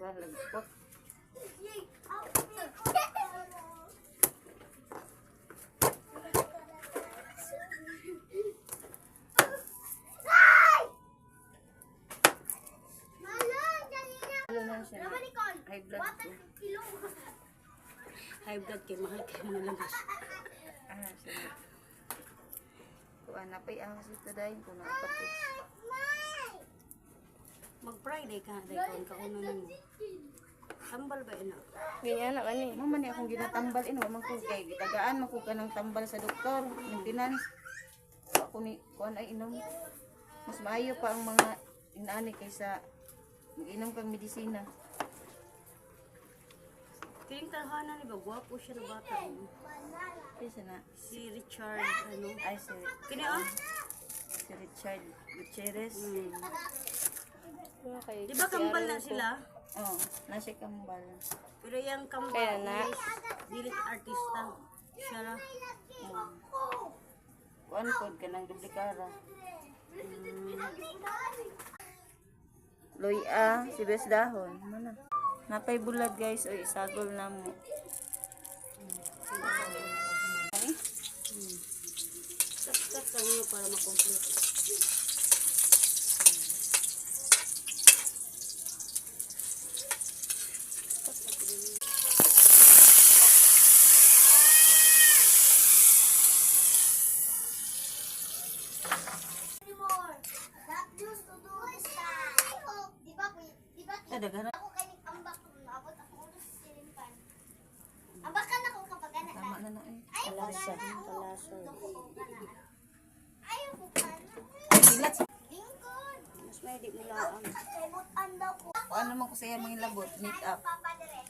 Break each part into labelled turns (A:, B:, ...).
A: Kalagpot. Ano na siya? High blood ko.
B: High blood kay mahal kay malamas.
A: Sige. Kuan na pa'y ahas ito dahil kung nakapatis.
B: Mag-Friday ka, dahil ka uno nang tambal ba ina?
C: Ganyan na kani.
A: Mama ni akong ginatambal ino man ko kay gitagaan man ko kanang tambal sa doktor, maintenance. Ako ni kuan ay inom. Mas maayo pa ang mga inaani kaysa mag-inom kang medisina.
B: Kiling tahanan ni ba gwapo siya na bata.
A: Kaysa na
B: Si Richard ano?
A: ay si
B: Kini ah?
A: si Richard Gutierrez.
B: Di ba kambal na sila?
A: Oh, nasa kambal.
B: Pero yung kambal
C: Kaya na.
B: dili artista. Siya ra.
A: Kuan pod kanang duplikara. Loya, si bes dahon. Mana? Napay bulad guys, oy isagol na mo.
B: Cut ka nyo para makomplete.
A: Daghan
D: Ako kaning ambak ko naabot ako ulo sa silimpan. Ambakan ako kapag ana.
A: tama na na eh.
B: Kalasa. Kalasa.
D: Ayaw ko pa.
A: Bilat sa
D: Lingkod.
B: Mas may di mo laang.
D: Kaibutan daw ko.
A: kuan naman ko saya mga labot, make up.
D: Papa dire.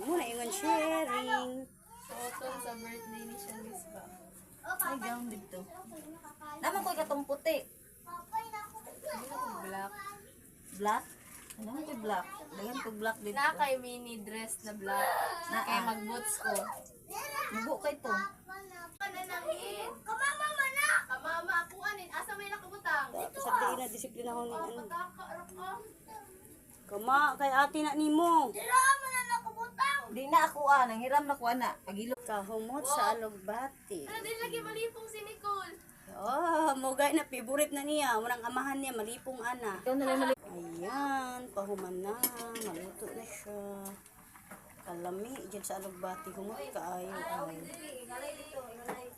B: Muna ingon sharing.
C: Otong sa birthday ni siya Miss ba?
A: Ay gown dito. Naman ko katong puti.
D: Papay na ako.
C: Black.
A: Black? Ano ko black? Dagan ko black dito.
C: Na kay mini dress na black. Na kay mag-boots ko.
A: Mubo kay to.
C: Pananangin.
D: Kamama man na.
C: Kamama ako anin. Asa may nakabutang?
B: Sa di na disiplina ko ni ano.
C: Pagkakaarap ko.
B: Kama kay ate na nimo.
D: Dira man na nakubutang.
A: Di na ako nanghiram na ko ana. Pagilo.
B: Kahumot sa alugbati.
C: Ano din lagi malipong si Nicole?
B: Oh, mogay na favorite na niya. Unang amahan niya malipong ana.
A: Ikaw na lang mali.
B: Ayan, pahuman na. Maluto na siya. Kalami, dyan sa alugbati. Humot kaayo. Ay.